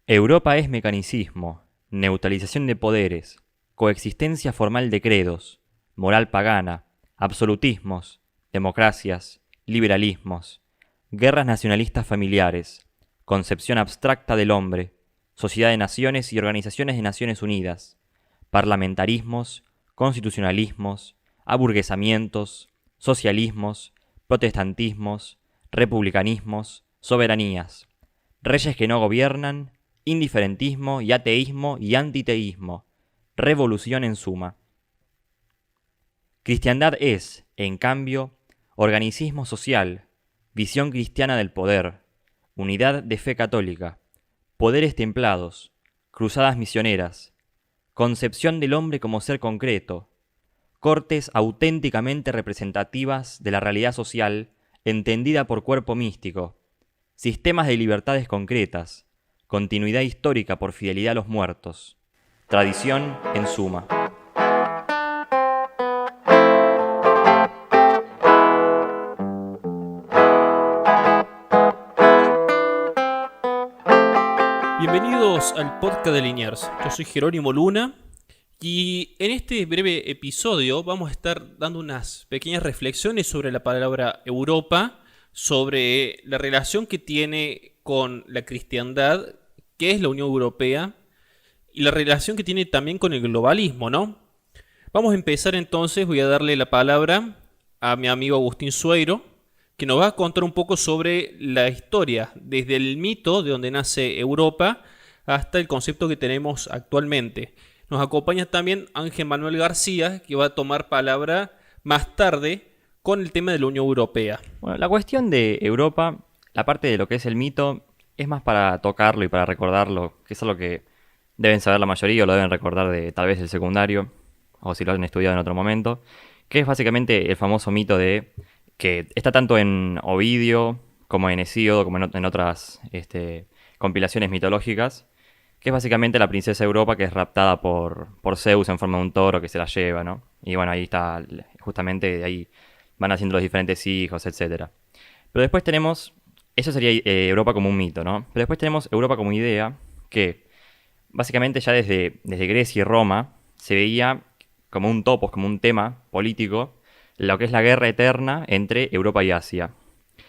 Europa es mecanicismo, neutralización de poderes, coexistencia formal de credos, moral pagana, absolutismos, democracias, liberalismos, guerras nacionalistas familiares, concepción abstracta del hombre, sociedad de naciones y organizaciones de Naciones Unidas, parlamentarismos, constitucionalismos, aburguesamientos, socialismos, protestantismos, republicanismos, soberanías, reyes que no gobiernan, indiferentismo y ateísmo y antiteísmo, revolución en suma. Cristiandad es, en cambio, organicismo social, visión cristiana del poder, unidad de fe católica, poderes templados, cruzadas misioneras, concepción del hombre como ser concreto, cortes auténticamente representativas de la realidad social entendida por cuerpo místico, sistemas de libertades concretas, continuidad histórica por fidelidad a los muertos, tradición en suma. Bienvenidos al podcast de Liniers. Yo soy Jerónimo Luna y en este breve episodio vamos a estar dando unas pequeñas reflexiones sobre la palabra Europa, sobre la relación que tiene con la cristiandad, que es la Unión Europea, y la relación que tiene también con el globalismo, ¿no? Vamos a empezar entonces, voy a darle la palabra a mi amigo Agustín Sueiro, que nos va a contar un poco sobre la historia, desde el mito de donde nace Europa hasta el concepto que tenemos actualmente. Nos acompaña también Ángel Manuel García, que va a tomar palabra más tarde con el tema de la Unión Europea. Bueno, la cuestión de Europa, la parte de lo que es el mito, es más para tocarlo y para recordarlo, que es algo que deben saber la mayoría o lo deben recordar de tal vez del secundario, o si lo han estudiado en otro momento, que es básicamente el famoso mito de que está tanto en Ovidio como en Hesíodo, como en otras compilaciones mitológicas, que es básicamente la princesa Europa que es raptada por Zeus en forma de un toro que se la lleva, ¿no? Y bueno, ahí está, justamente de ahí van haciendo los diferentes hijos, etcétera. Pero después tenemos, eso sería Europa como un mito, ¿no? Pero después tenemos Europa como idea, que básicamente ya desde Grecia y Roma se veía como un topos, como un tema político, lo que es la guerra eterna entre Europa y Asia.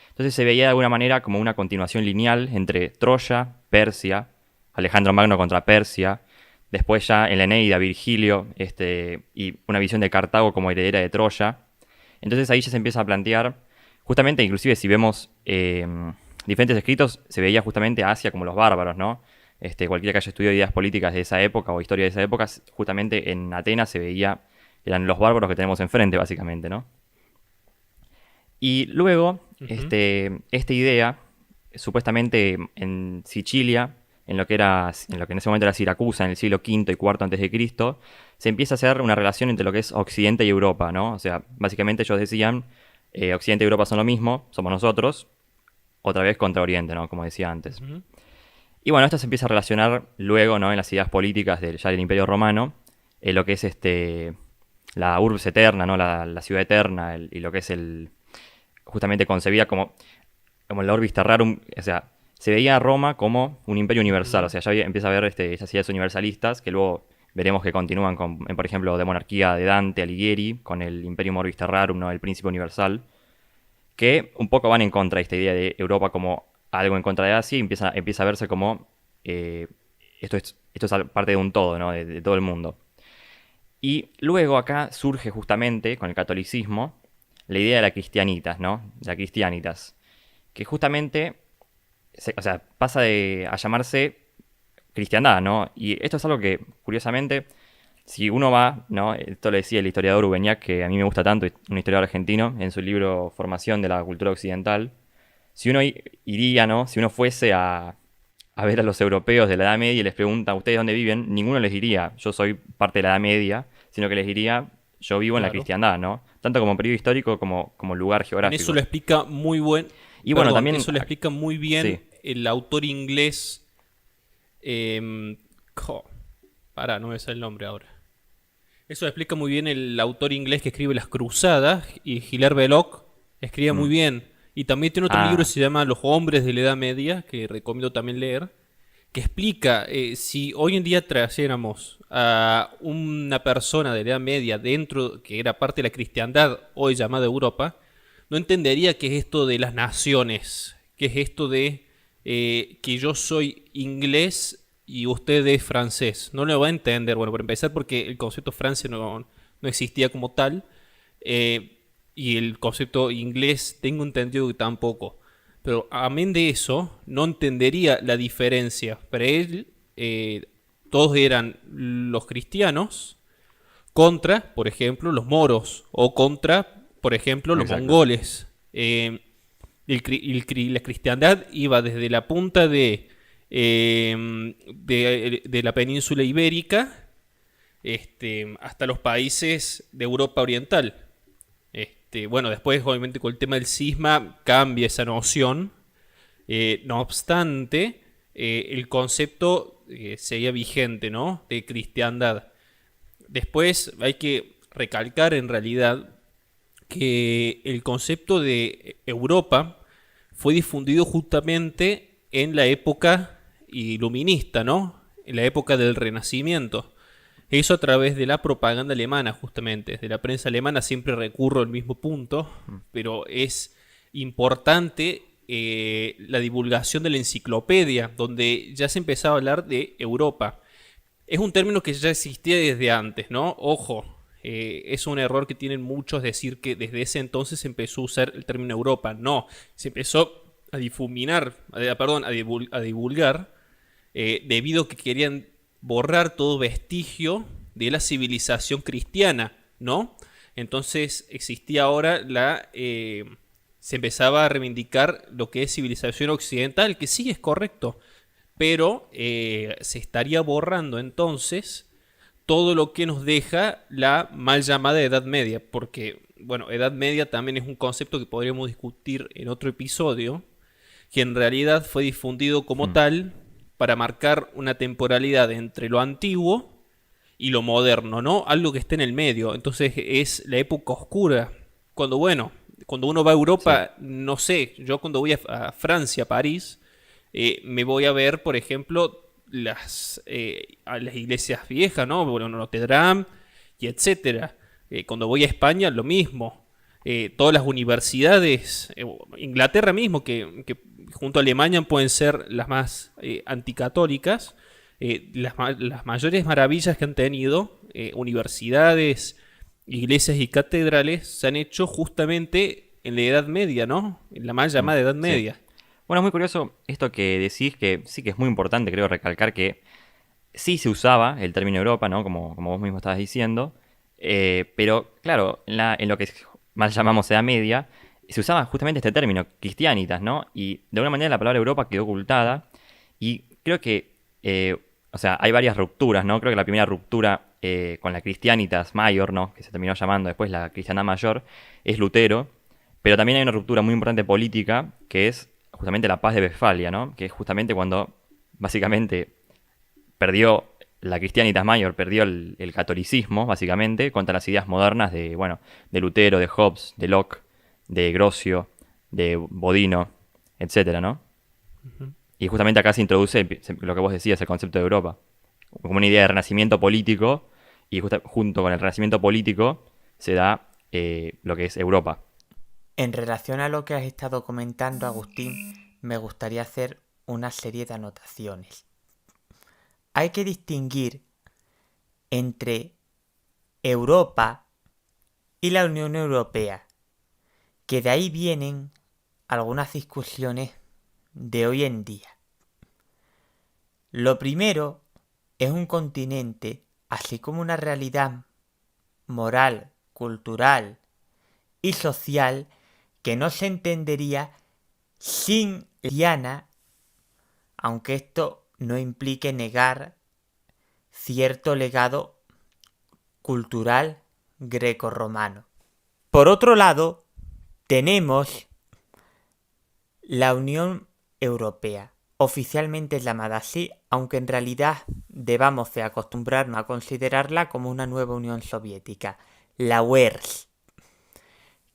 Entonces se veía de alguna manera como una continuación lineal entre Troya, Persia, Alejandro Magno contra Persia, después ya en la Eneida, Virgilio, y una visión de Cartago como heredera de Troya. Entonces ahí ya se empieza a plantear, justamente inclusive si vemos diferentes escritos, se veía justamente a Asia como los bárbaros, ¿no? Cualquiera que haya estudiado ideas políticas de esa época o historia de esa época, justamente en Atenas se veía, eran los bárbaros que tenemos enfrente, básicamente, ¿no? Y luego, esta idea, supuestamente en Sicilia, en lo que en ese momento era Siracusa, en el siglo V y IV antes de Cristo, se empieza a hacer una relación entre lo que es Occidente y Europa, ¿no? O sea, básicamente ellos decían, Occidente y Europa son lo mismo, somos nosotros, otra vez contra Oriente, ¿no? Como decía antes. Uh-huh. Y bueno, esto se empieza a relacionar luego, ¿no? En las ideas políticas ya del Imperio Romano, lo que es la urbs eterna, ¿no? La ciudad eterna, y lo que es justamente concebida como la orbis terrarum, o sea, se veía a Roma como un imperio universal, o sea, ya empieza a haber esas ideas universalistas que luego veremos que continúan con, por ejemplo, de monarquía de Dante Alighieri, con el Imperium Orbis Terrarum, ¿no? El príncipe universal, que un poco van en contra de esta idea de Europa como algo en contra de Asia y empieza a verse como esto es parte de un todo, ¿no? De todo el mundo. Y luego acá surge justamente con el catolicismo la idea de la cristianitas, ¿no? La cristianitas, que justamente pasa a llamarse cristiandad, ¿no? Y esto es algo que, curiosamente, si uno va, ¿no? Esto lo decía el historiador Ubeñac, que a mí me gusta tanto, un historiador argentino, en su libro Formación de la Cultura Occidental, si uno iría, ¿no? Si uno fuese a ver a los europeos de la Edad Media y les pregunta, ¿ustedes dónde viven? Ninguno les diría, yo soy parte de la Edad Media, sino que les diría, yo vivo en la cristiandad, ¿no? Tanto como periodo histórico como lugar geográfico. Eso lo explica muy buen. Y bueno, también eso lo explica muy bien sí. El autor inglés. No me sale el nombre ahora. Eso lo explica muy bien el autor inglés que escribe Las Cruzadas, y Hilaire Belloc escribe muy bien. Y también tiene otro libro que se llama Los Hombres de la Edad Media, que recomiendo también leer, que explica si hoy en día trajéramos a una persona de la Edad Media dentro, que era parte de la cristiandad hoy llamada Europa, no entendería qué es esto de las naciones, qué es esto de que yo soy inglés y usted es francés. No lo va a entender, bueno, por empezar porque el concepto Francia no existía como tal, y el concepto inglés tengo entendido que tampoco. Pero amén de eso, no entendería la diferencia. Para él, todos eran los cristianos contra, por ejemplo, los moros o contra, por ejemplo, los Exacto. mongoles. La cristiandad iba desde la punta de la península ibérica hasta los países de Europa Oriental. Bueno, después obviamente con el tema del cisma cambia esa noción. No obstante, el concepto seguía vigente, ¿no? De cristiandad. Después hay que recalcar en realidad que el concepto de Europa fue difundido justamente en la época iluminista, ¿no? En la época del Renacimiento. Eso a través de la propaganda alemana, justamente. Desde la prensa alemana siempre recurro al mismo punto, pero es importante la divulgación de la enciclopedia, donde ya se empezaba a hablar de Europa. Es un término que ya existía desde antes, ¿no? Ojo, es un error que tienen muchos decir que desde ese entonces se empezó a usar el término Europa. No, se empezó a difuminar, a divulgar, debido a que querían borrar todo vestigio de la civilización cristiana, ¿no? Entonces existía ahora se empezaba a reivindicar lo que es civilización occidental, que sí es correcto, pero se estaría borrando entonces todo lo que nos deja la mal llamada Edad Media, porque, bueno, Edad Media también es un concepto que podríamos discutir en otro episodio, que en realidad fue difundido como Hmm. tal para marcar una temporalidad entre lo antiguo y lo moderno, ¿no? Algo que esté en el medio. Entonces es la época oscura. Cuando uno va a Sí. Europa, no sé, yo cuando voy a Francia, a París, me voy a ver, por ejemplo, a las iglesias viejas, ¿no? Bueno, Notre Dame y etcétera. Cuando voy a España, lo mismo. Todas las universidades, Inglaterra mismo, que junto a Alemania pueden ser las más anticatólicas, las mayores maravillas que han tenido, universidades, iglesias y catedrales, se han hecho justamente en la Edad Media, ¿no? En la mal Hmm. llamada Edad Sí. Media. Bueno, es muy curioso esto que decís, que sí que es muy importante, creo, recalcar que sí se usaba el término Europa, ¿no? Como vos mismo estabas diciendo, pero claro, en lo que mal llamamos Edad Media, se usaba justamente este término, cristianitas, ¿no? Y de alguna manera la palabra Europa quedó ocultada y creo que, o sea, hay varias rupturas, ¿no? Creo que la primera ruptura con la Cristianitas Mayor, ¿no? Que se terminó llamando después la Cristiandad Mayor, es Lutero, pero también hay una ruptura muy importante política, que es justamente la paz de Westfalia, ¿no? Que es justamente cuando básicamente perdió la Cristianitas Mayor, perdió el catolicismo, básicamente, contra las ideas modernas de, bueno, de Lutero, de Hobbes, de Locke, de Grocio, de Bodino, etcétera, ¿no? Y justamente acá se introduce lo que vos decías, el concepto de Europa, como una idea de renacimiento político, y junto con el renacimiento político se da lo que es Europa. En relación a lo que has estado comentando, Agustín, me gustaría hacer una serie de anotaciones. Hay que distinguir entre Europa y la Unión Europea, que de ahí vienen algunas discusiones de hoy en día. Lo primero es un continente, así como una realidad moral, cultural y social que no se entendería sin Diana, aunque esto no implique negar cierto legado cultural grecorromano. Por otro lado, tenemos la Unión Europea. Oficialmente es llamada así, aunque en realidad debamos de acostumbrarnos a considerarla como una nueva Unión Soviética, la UERS,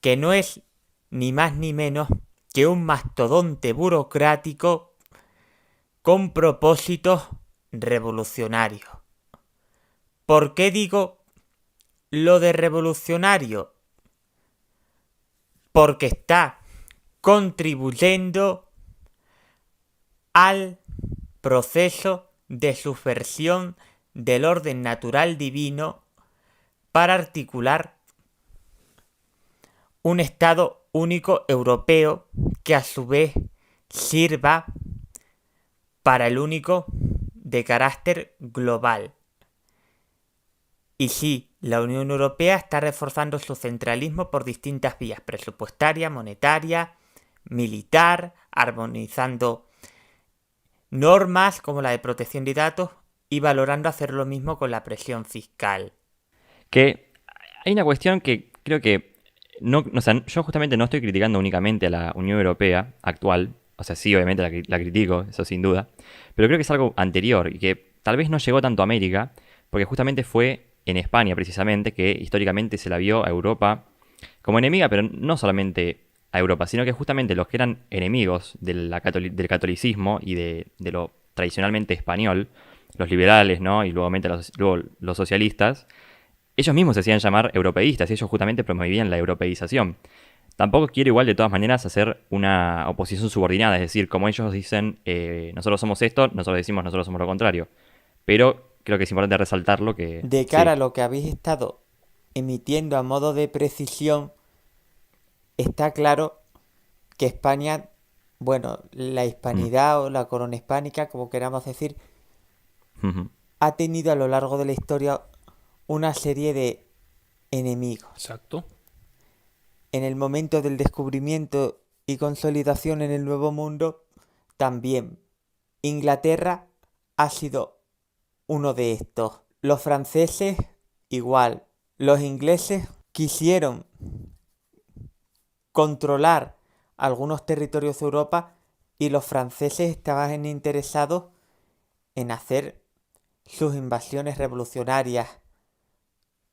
que no es ni más ni menos que un mastodonte burocrático con propósitos revolucionarios. ¿Por qué digo lo de revolucionario? Porque está contribuyendo al proceso de subversión del orden natural divino para articular un Estado único europeo que a su vez sirva para el único de carácter global. Y sí, la Unión Europea está reforzando su centralismo por distintas vías: presupuestaria, monetaria, militar, armonizando normas como la de protección de datos y valorando hacer lo mismo con la presión fiscal. Que hay una cuestión que creo que no, o sea, yo justamente no estoy criticando únicamente a la Unión Europea actual, o sea, sí, obviamente la critico, eso sin duda, pero creo que es algo anterior y que tal vez no llegó tanto a América, porque justamente fue en España precisamente que históricamente se la vio a Europa como enemiga, pero no solamente a Europa, sino que justamente los que eran enemigos del catolicismo y de lo tradicionalmente español, los liberales, ¿no? Y luego los socialistas, ellos mismos se hacían llamar europeístas y ellos justamente promovían la europeización. Tampoco quiero igual de todas maneras hacer una oposición subordinada, es decir, como ellos dicen, nosotros somos esto, nosotros decimos nosotros somos lo contrario. Pero creo que es importante resaltarlo que De sí. cara a lo que habéis estado emitiendo a modo de precisión, está claro que España, bueno, la hispanidad o la corona hispánica, como queramos decir, Ujú. ha tenido a lo largo de la historia una serie de enemigos. Exacto. En el momento del descubrimiento y consolidación en el Nuevo Mundo, también Inglaterra ha sido uno de estos. Los franceses, igual. Los ingleses quisieron controlar algunos territorios de Europa y los franceses estaban interesados en hacer sus invasiones revolucionarias.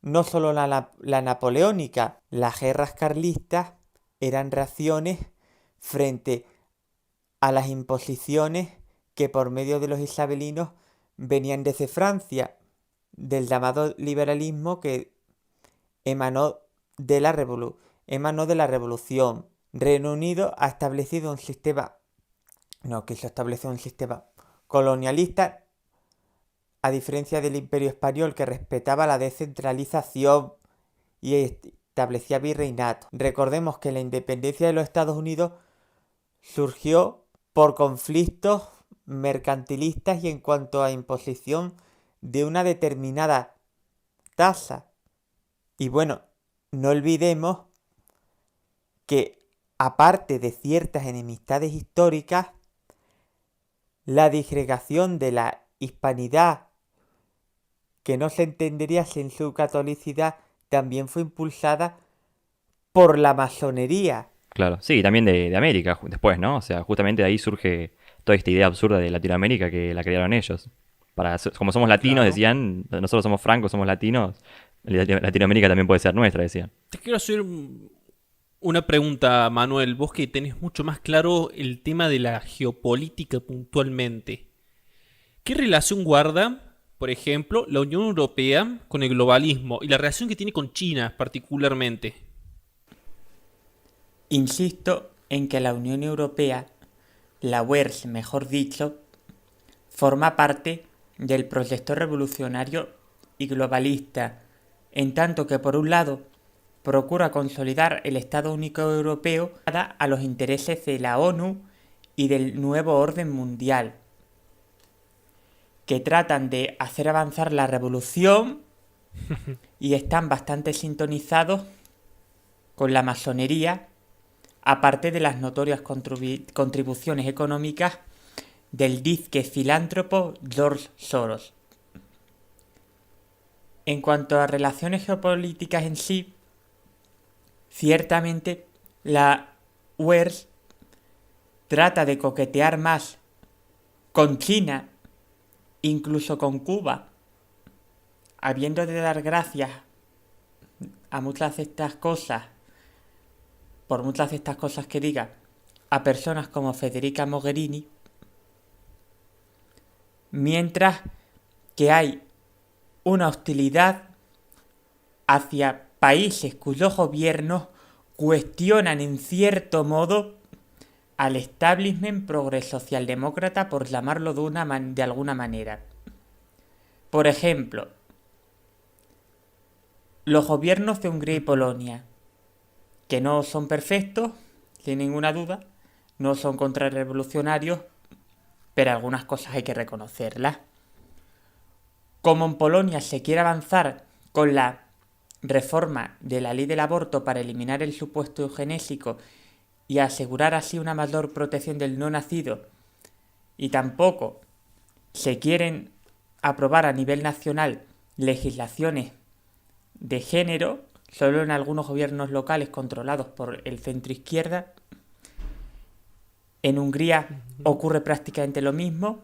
No solo la napoleónica, las guerras carlistas eran reacciones frente a las imposiciones que por medio de los isabelinos venían desde Francia, del llamado liberalismo que emanó de la revolución. Reino Unido ha establecido un sistema, no quiso establecer un sistema colonialista, a diferencia del Imperio Español, que respetaba la descentralización y establecía virreinato. Recordemos que la independencia de los Estados Unidos surgió por conflictos mercantilistas y en cuanto a imposición de una determinada tasa. Y bueno, no olvidemos que aparte de ciertas enemistades históricas, la disgregación de la hispanidad, que no se entendería sin su catolicidad, también fue impulsada por la masonería. Claro, sí, y también de América después, ¿no? O sea, justamente de ahí surge toda esta idea absurda de Latinoamérica que la crearon ellos. Como somos latinos, Claro. decían, nosotros somos francos, somos latinos, Latinoamérica también puede ser nuestra, decían. Te quiero hacer una pregunta, Manuel. Vos que tenés mucho más claro el tema de la geopolítica puntualmente. ¿Qué relación guarda, por ejemplo, la Unión Europea con el globalismo y la relación que tiene con China particularmente? Insisto en que la Unión Europea, la UERS mejor dicho, forma parte del proyecto revolucionario y globalista, en tanto que por un lado procura consolidar el Estado único europeo a los intereses de la ONU y del nuevo orden mundial, que tratan de hacer avanzar la revolución y están bastante sintonizados con la masonería, aparte de las notorias contribuciones económicas del disque filántropo George Soros. En cuanto a relaciones geopolíticas en sí, ciertamente la UERS trata de coquetear más con China, incluso con Cuba, habiendo de dar gracias a muchas de estas cosas, por muchas de estas cosas que diga, a personas como Federica Mogherini, mientras que hay una hostilidad hacia países cuyos gobiernos cuestionan en cierto modo al establishment progreso socialdemócrata, por llamarlo de alguna manera. Por ejemplo, los gobiernos de Hungría y Polonia, que no son perfectos, sin ninguna duda, no son contrarrevolucionarios, pero algunas cosas hay que reconocerlas. Como en Polonia se quiere avanzar con la reforma de la ley del aborto para eliminar el supuesto eugenésico y asegurar así una mayor protección del no nacido, y tampoco se quieren aprobar a nivel nacional legislaciones de género, solo en algunos gobiernos locales controlados por el centro izquierda. En Hungría ocurre prácticamente lo mismo.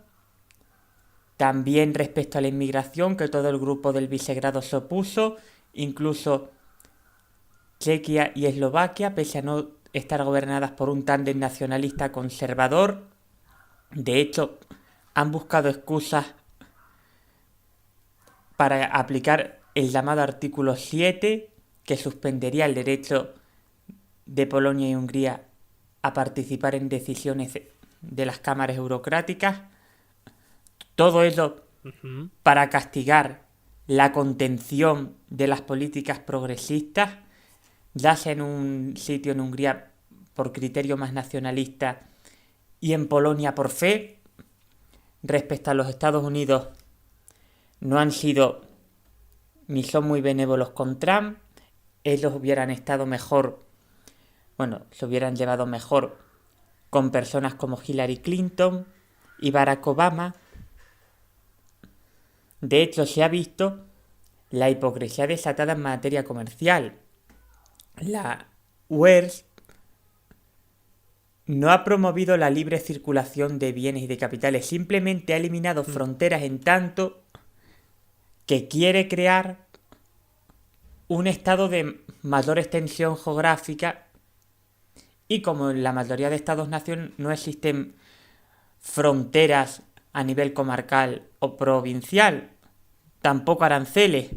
También respecto a la inmigración, que todo el grupo del Visegrado se opuso, incluso Chequia y Eslovaquia, pese a no estar gobernadas por un tándem nacionalista conservador. De hecho, han buscado excusas para aplicar el llamado artículo 7, que suspendería el derecho de Polonia y Hungría a participar en decisiones de las cámaras eurocráticas. Todo ello para castigar la contención de las políticas progresistas, ya sea en un sitio en Hungría por criterio más nacionalista y en Polonia por fe. Respecto a los Estados Unidos, no han sido ni son muy benévolos con Trump. Ellos hubieran estado mejor, se hubieran llevado mejor con personas como Hillary Clinton y Barack Obama. De hecho, se ha visto la hipocresía desatada en materia comercial. La UERS no ha promovido la libre circulación de bienes y de capitales, simplemente ha eliminado fronteras, en tanto que quiere crear un estado de mayor extensión geográfica, y como en la mayoría de estados-nación no existen fronteras a nivel comarcal o provincial, tampoco aranceles,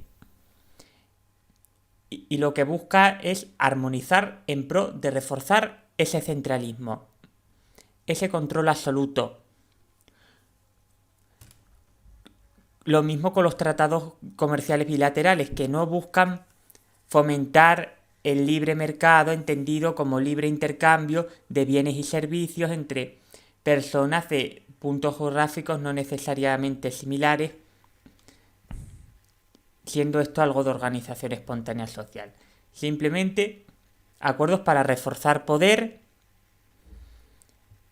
y lo que busca es armonizar en pro de reforzar ese centralismo, ese control absoluto. Lo mismo con los tratados comerciales bilaterales, que no buscan fomentar el libre mercado, entendido como libre intercambio de bienes y servicios entre personas de puntos geográficos no necesariamente similares, siendo esto algo de organización espontánea social. Simplemente acuerdos para reforzar poder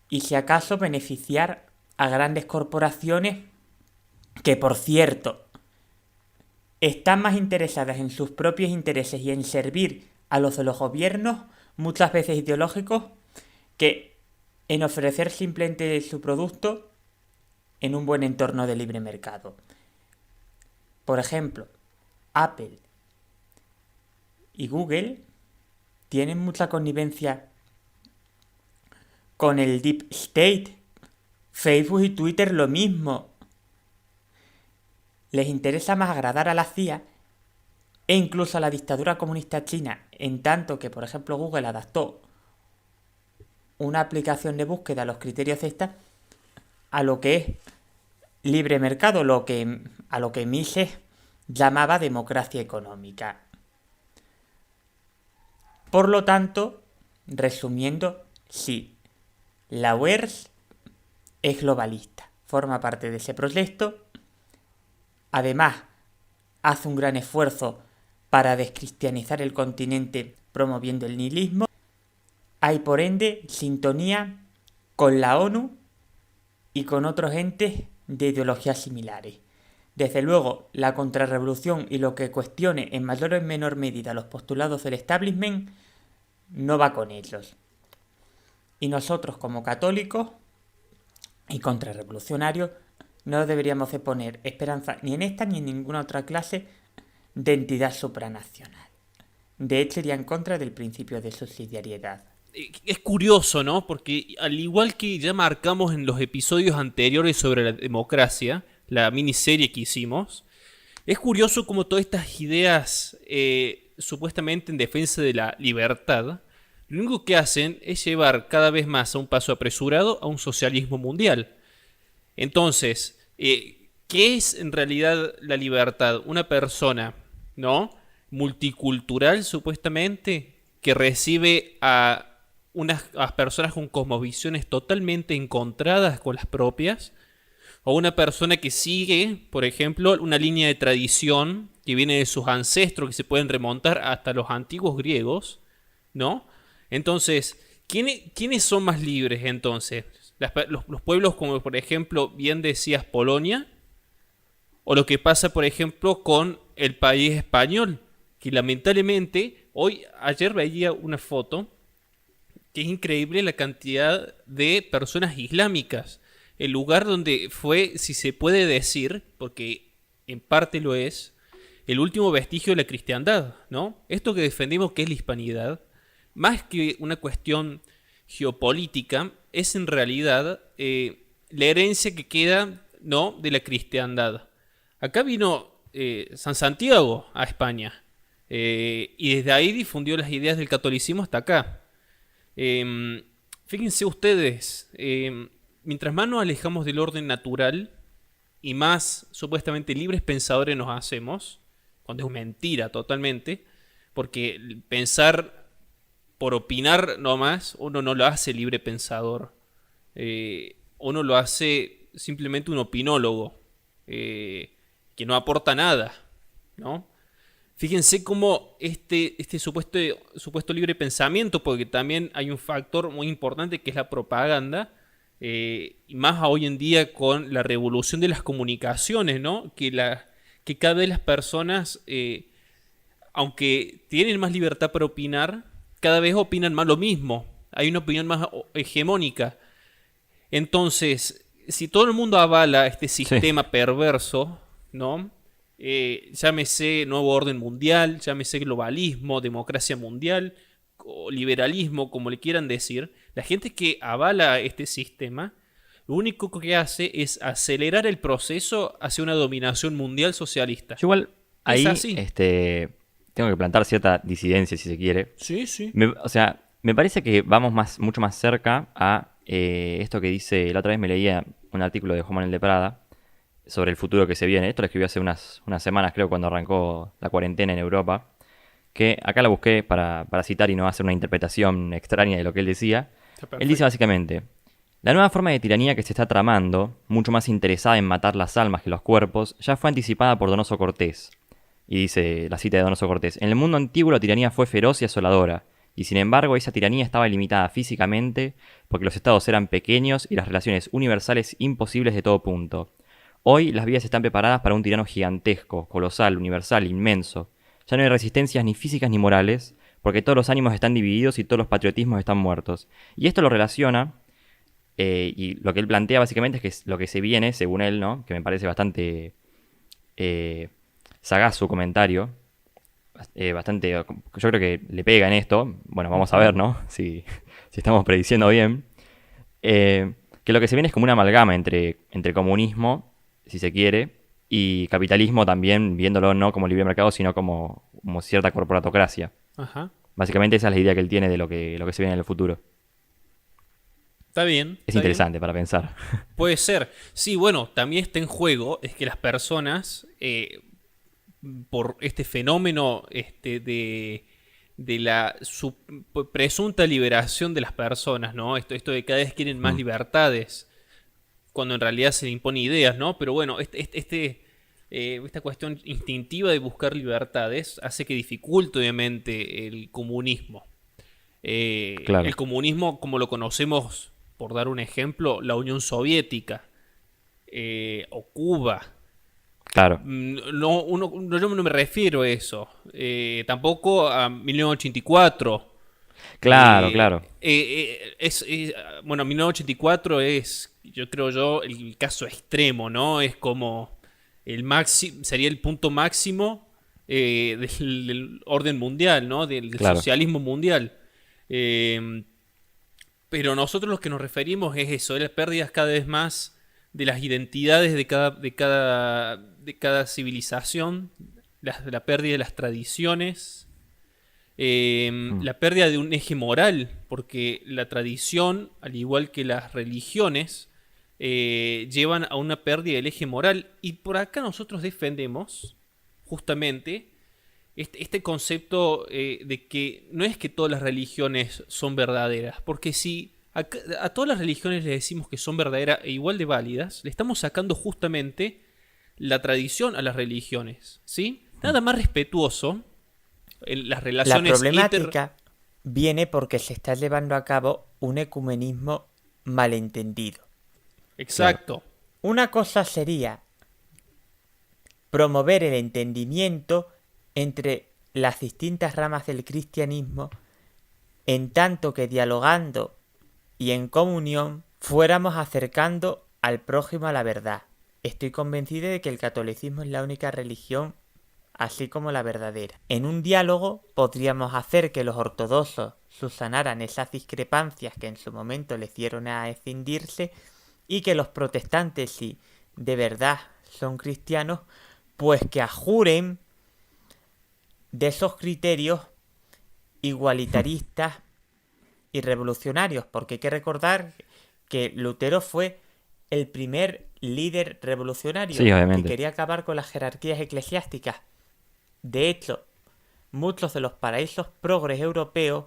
y, si acaso, beneficiar a grandes corporaciones que, por cierto, están más interesadas en sus propios intereses y en servir a los de los gobiernos, muchas veces ideológicos, que en ofrecer simplemente su producto en un buen entorno de libre mercado. Por ejemplo, Apple y Google tienen mucha connivencia con el Deep State. Facebook y Twitter lo mismo. Les interesa más agradar a la CIA e incluso a la dictadura comunista china, en tanto que, por ejemplo, Google adaptó una aplicación de búsqueda a los criterios de esta, a lo que es libre mercado, a lo que Mises llamaba democracia económica. Por lo tanto, resumiendo, sí, la UERS es globalista, forma parte de ese proyecto. Además, hace un gran esfuerzo para descristianizar el continente promoviendo el nihilismo. Hay, por ende, sintonía con la ONU y con otros entes de ideologías similares. Desde luego, la contrarrevolución y lo que cuestione en mayor o en menor medida los postulados del establishment no va con ellos. Y nosotros, como católicos y contrarrevolucionarios, no deberíamos de poner esperanza ni en esta ni en ninguna otra clase de entidad supranacional. De hecho, iría en contra del principio de subsidiariedad. Es curioso, ¿no? Porque al igual que ya marcamos en los episodios anteriores sobre la democracia, la miniserie que hicimos. Es curioso cómo todas estas ideas supuestamente en defensa de la libertad, lo único que hacen es llevar cada vez más a un paso apresurado a un socialismo mundial. Entonces, ¿qué es en realidad la libertad? Una persona, ¿no?, multicultural supuestamente, que recibe a unas personas con cosmovisiones totalmente encontradas con las propias, o una persona que sigue, por ejemplo, una línea de tradición que viene de sus ancestros, que se pueden remontar hasta los antiguos griegos, ¿no? Entonces, ¿quiénes son más libres entonces? Los pueblos como, por ejemplo, bien decías, Polonia, o lo que pasa, por ejemplo, con el país español, que lamentablemente, ayer veía una foto, que es increíble la cantidad de personas islámicas. El lugar donde fue, si se puede decir, porque en parte lo es, el último vestigio de la cristiandad, ¿no? Esto que defendimos que es la hispanidad, más que una cuestión geopolítica, es en realidad la herencia que queda, ¿no?, de la cristiandad. Acá vino San Santiago a España, y desde ahí difundió las ideas del catolicismo hasta acá. Fíjense ustedes, mientras más nos alejamos del orden natural y más supuestamente libres pensadores nos hacemos, cuando es mentira totalmente, porque pensar por opinar nomás, uno no lo hace libre pensador, uno lo hace simplemente un opinólogo, que no aporta nada, ¿no? Fíjense cómo este supuesto libre pensamiento, porque también hay un factor muy importante que es la propaganda, y más hoy en día con la revolución de las comunicaciones, ¿no? Que cada vez las personas, aunque tienen más libertad para opinar, cada vez opinan más lo mismo. Hay una opinión más hegemónica. Entonces, si todo el mundo avala este sistema perverso, ¿no? Llámese nuevo orden mundial, llámese globalismo, democracia mundial, o liberalismo, como le quieran decir, la gente que avala este sistema, lo único que hace es acelerar el proceso hacia una dominación mundial socialista. Yo igual ahí Es así. tengo que plantar cierta disidencia, si se quiere. Sí, sí. O sea, me parece que vamos mucho más cerca a esto que dice, la otra vez me leía un artículo de Juan Manuel de Prada sobre el futuro que se viene. Esto lo escribió hace unas semanas, creo, cuando arrancó la cuarentena en Europa. Que acá la busqué para citar y no hacer una interpretación extraña de lo que él decía. Él dice básicamente: la nueva forma de tiranía que se está tramando, mucho más interesada en matar las almas que los cuerpos, ya fue anticipada por Donoso Cortés. Y dice la cita de Donoso Cortés: en el mundo antiguo la tiranía fue feroz y asoladora, y sin embargo esa tiranía estaba limitada físicamente porque los estados eran pequeños y las relaciones universales imposibles de todo punto. Hoy las vías están preparadas para un tirano gigantesco, colosal, universal, inmenso. Ya no hay resistencias ni físicas ni morales, porque todos los ánimos están divididos y todos los patriotismos están muertos. Y esto lo relaciona, y lo que él plantea básicamente es que es lo que se viene, según él, ¿no? Que me parece bastante sagaz su comentario, bastante, yo creo que le pega en esto. Bueno, vamos a ver, ¿no? Si estamos prediciendo bien. Que lo que se viene es como una amalgama entre comunismo, si se quiere, y capitalismo también, viéndolo no como libre mercado, sino como cierta corporatocracia. Ajá. Básicamente esa es la idea que él tiene de lo que se viene en el futuro. Está bien. Es interesante para pensar. Puede ser. Sí, bueno, también está en juego es que las personas, por este fenómeno de la presunta liberación de las personas, ¿no? Esto de cada vez quieren más libertades, cuando en realidad se imponen ideas, ¿no? Pero bueno, esta cuestión instintiva de buscar libertades hace que dificulte obviamente el comunismo. Claro. El comunismo, como lo conocemos, por dar un ejemplo, la Unión Soviética, o Cuba. Claro. Yo no me refiero a eso. Tampoco a 1984. Claro, claro. Bueno, 1984 es, yo creo el caso extremo, ¿no? Es como sería el punto máximo del orden mundial, ¿no? Del Claro. socialismo mundial. Pero nosotros lo que nos referimos es eso, las pérdidas cada vez más de las identidades de cada civilización, la pérdida de las tradiciones, la pérdida de un eje moral, porque la tradición, al igual que las religiones, llevan a una pérdida del eje moral. Y por acá nosotros defendemos justamente este concepto de que no es que todas las religiones son verdaderas, porque si a todas las religiones les decimos que son verdaderas e igual de válidas, le estamos sacando justamente la tradición a las religiones, ¿sí? Nada más respetuoso en las La relaciones problemática viene porque se está llevando a cabo un ecumenismo malentendido. Exacto. Una cosa sería promover el entendimiento entre las distintas ramas del cristianismo, en tanto que dialogando y en comunión fuéramos acercando al prójimo a la verdad. Estoy convencido de que el catolicismo es la única religión así como la verdadera. En un diálogo podríamos hacer que los ortodoxos subsanaran esas discrepancias que en su momento le hicieron a escindirse, y que los protestantes, si de verdad son cristianos, pues que ajuren de esos criterios igualitaristas y revolucionarios, porque hay que recordar que Lutero fue el primer líder revolucionario Sí, que obviamente. quería acabar con las jerarquías eclesiásticas. De hecho, muchos de los paraísos progres europeos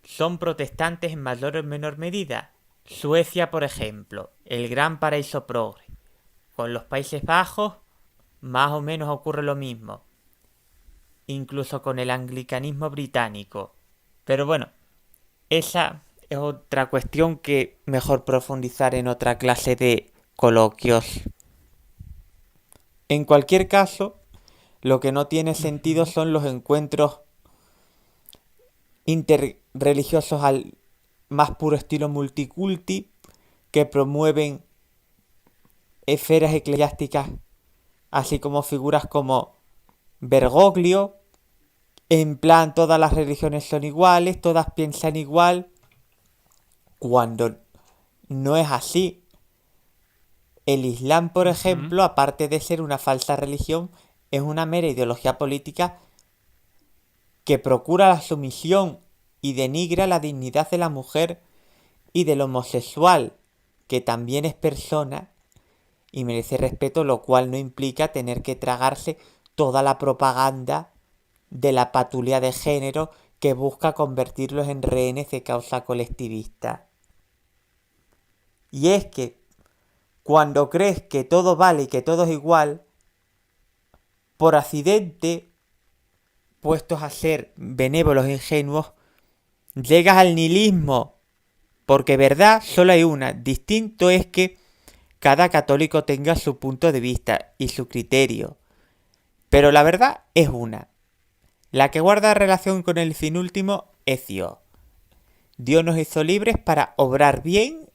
son protestantes en mayor o menor medida. Suecia, por ejemplo, el gran paraíso progre. Con los Países Bajos, más o menos ocurre lo mismo. Incluso con el anglicanismo británico. Pero bueno, esa es otra cuestión que mejor profundizar en otra clase de coloquios. En cualquier caso, lo que no tiene sentido son los encuentros interreligiosos al más puro estilo multiculti, que promueven esferas eclesiásticas, así como figuras como Bergoglio, en plan todas las religiones son iguales, todas piensan igual, cuando no es así. El Islam, por ejemplo, aparte de ser una falsa religión, es una mera ideología política que procura la sumisión y denigra la dignidad de la mujer y del homosexual, que también es persona y merece respeto, lo cual no implica tener que tragarse toda la propaganda de la patulea de género que busca convertirlos en rehenes de causa colectivista. Y es que cuando crees que todo vale y que todo es igual, por accidente, puestos a ser benévolos e ingenuos, llegas al nihilismo, porque verdad solo hay una. Distinto es que cada católico tenga su punto de vista y su criterio, pero la verdad es una. La que guarda relación con el fin último es Dios. Dios nos hizo libres para obrar bien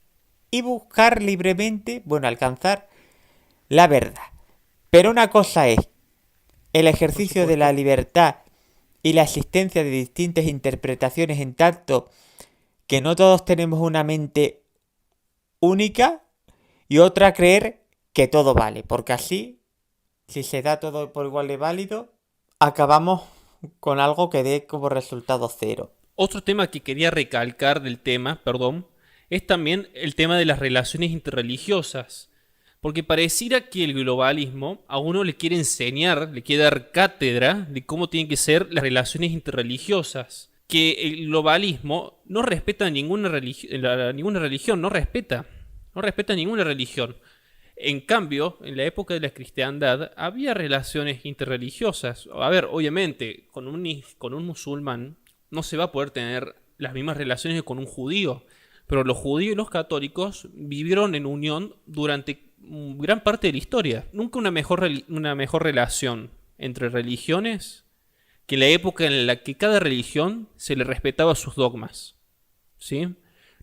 y buscar libremente, alcanzar la verdad. Pero una cosa es el ejercicio de la libertad y la existencia de distintas interpretaciones, en tanto que no todos tenemos una mente única, y otra creer que todo vale, porque así, si se da todo por igual de válido, acabamos con algo que dé como resultado cero. Otro tema que quería recalcar del tema, es también el tema de las relaciones interreligiosas. Porque pareciera que el globalismo a uno le quiere enseñar, le quiere dar cátedra de cómo tienen que ser las relaciones interreligiosas. Que el globalismo no respeta ninguna religión, no respeta ninguna religión. En cambio, en la época de la cristiandad había relaciones interreligiosas. A ver, obviamente, con un musulmán no se va a poder tener las mismas relaciones que con un judío. Pero los judíos y los católicos vivieron en unión durante gran parte de la historia. Nunca una mejor relación entre religiones que en la época en la que cada religión se le respetaba sus dogmas. ¿Sí?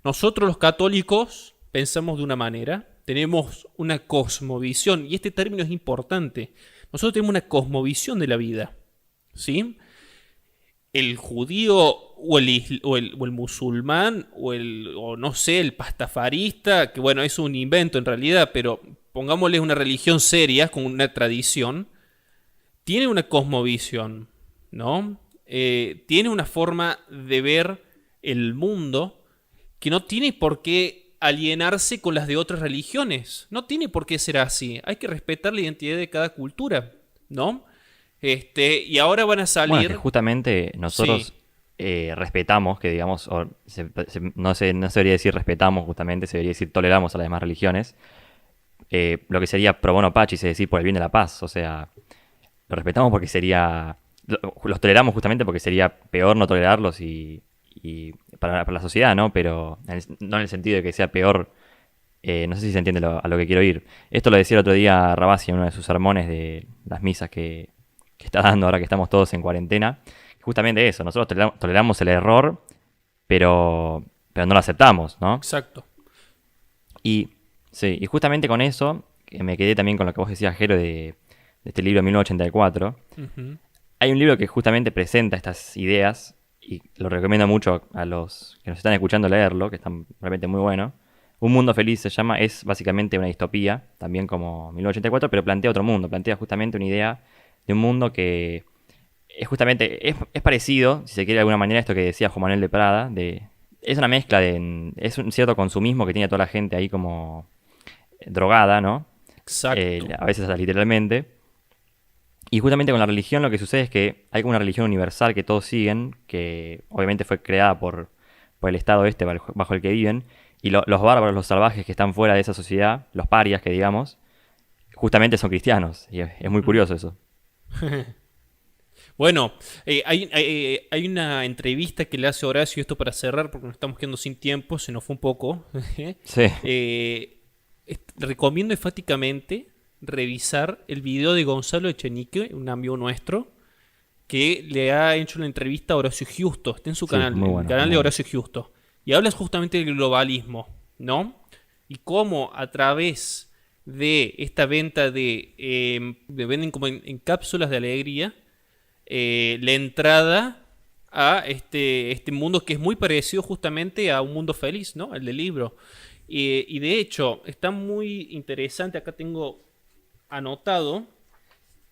Nosotros los católicos pensamos de una manera, tenemos una cosmovisión, y este término es importante. Nosotros tenemos una cosmovisión de la vida. ¿Sí? el judío o el musulmán o no sé, el pastafarista, que bueno, es un invento en realidad, pero pongámosle una religión seria, con una tradición, tiene una cosmovisión, ¿no? Tiene una forma de ver el mundo que no tiene por qué alienarse con las de otras religiones. No tiene por qué ser así. Hay que respetar la identidad de cada cultura, ¿no? Y ahora van a Bueno, que salir... justamente nosotros respetamos, que digamos, no se debería decir respetamos justamente, se debería decir toleramos a las demás religiones. Lo que sería pro bono pacis, es decir, por el bien de la paz. O sea, lo respetamos porque sería... Los toleramos justamente porque sería peor no tolerarlos y para la sociedad, ¿no? Pero no en el sentido de que sea peor. No sé si se entiende a lo que quiero ir. Esto lo decía el otro día Rabasi en uno de sus sermones de las misas que está dando ahora que estamos todos en cuarentena. Justamente eso, nosotros toleramos el error, pero no lo aceptamos, ¿no? Exacto. Y sí, y justamente con eso, que me quedé también con lo que vos decías, Jero, de este libro 1984. Ujú. Hay un libro que justamente presenta estas ideas, y lo recomiendo mucho a los que nos están escuchando leerlo, que están realmente muy bueno. Un mundo feliz se llama, es básicamente una distopía, también como 1984, pero plantea otro mundo, plantea justamente una idea de un mundo que es justamente, es parecido, si se quiere de alguna manera, a esto que decía Juan Manuel de Prada, es una mezcla es un cierto consumismo que tiene toda la gente ahí como drogada, ¿no? Exacto. A veces hasta literalmente. Y justamente con la religión lo que sucede es que hay como una religión universal que todos siguen, que obviamente fue creada por el estado bajo el que viven, y los bárbaros, los salvajes que están fuera de esa sociedad, los parias que digamos, justamente son cristianos, y es muy curioso eso. Bueno, hay una entrevista que le hace Horacio, esto para cerrar, porque nos estamos quedando sin tiempo, se nos fue un poco. Sí, Recomiendo enfáticamente revisar el video de Gonzalo Echenique, un amigo nuestro, que le ha hecho una entrevista a Horacio Justo. Está en su sí, canal, muy el bueno, canal muy de bueno. Horacio Justo. Y habla justamente del globalismo, ¿no? Y cómo a través de esta venta venden como en cápsulas de alegría, la entrada a este mundo que es muy parecido justamente a un mundo feliz, ¿no? El del libro. Y de hecho, está muy interesante, acá tengo anotado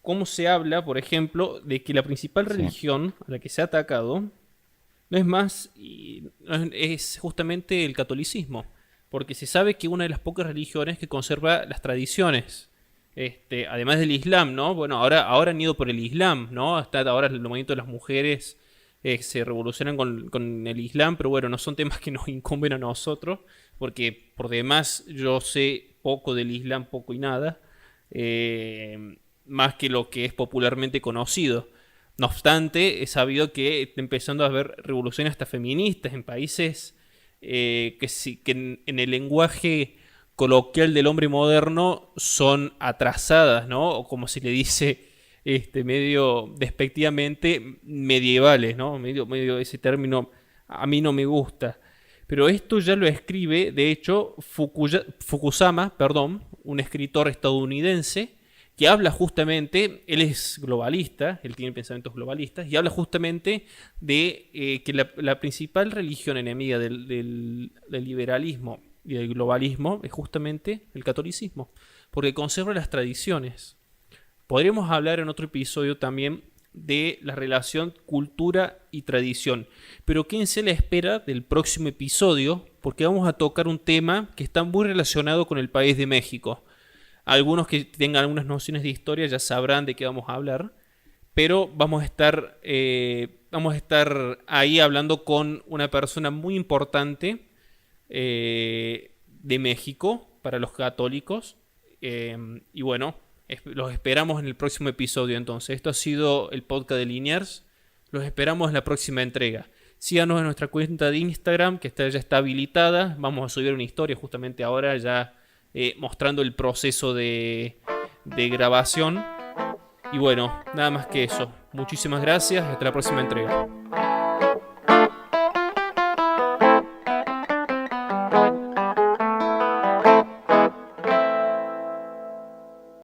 cómo se habla, por ejemplo, de que la principal Sí. religión a la que se ha atacado no es más, es justamente el catolicismo, porque se sabe que una de las pocas religiones que conserva las tradiciones, además del Islam, ¿no? Bueno, ahora han ido por el Islam, ¿no? Hasta ahora el movimiento de las mujeres se revolucionan con el Islam, pero bueno, no son temas que nos incumben a nosotros, porque por demás yo sé poco del Islam, poco y nada, más que lo que es popularmente conocido. No obstante, he sabido que está empezando a haber revoluciones hasta feministas en países que en el lenguaje coloquial del hombre moderno son atrasadas, ¿no? O como se le dice medio despectivamente, medievales, ¿no? Medio ese término a mí no me gusta. Pero esto ya lo escribe, de hecho, Fukusama, perdón, un escritor estadounidense, que habla justamente, él es globalista, él tiene pensamientos globalistas, y habla justamente de que la principal religión enemiga del liberalismo y del globalismo es justamente el catolicismo, porque conserva las tradiciones. Podríamos hablar en otro episodio también de la relación cultura y tradición, pero quédense a la espera del próximo episodio, porque vamos a tocar un tema que está muy relacionado con el país de México. Algunos que tengan algunas nociones de historia ya sabrán de qué vamos a hablar, pero vamos a estar ahí hablando con una persona muy importante de México para los católicos. Y bueno, los esperamos en el próximo episodio entonces. Esto ha sido el podcast de Liniers. Los esperamos en la próxima entrega. Síganos en nuestra cuenta de Instagram, que ya está habilitada. Vamos a subir una historia justamente ahora ya mostrando el proceso de grabación. Y bueno, nada más que eso. Muchísimas gracias y hasta la próxima entrega.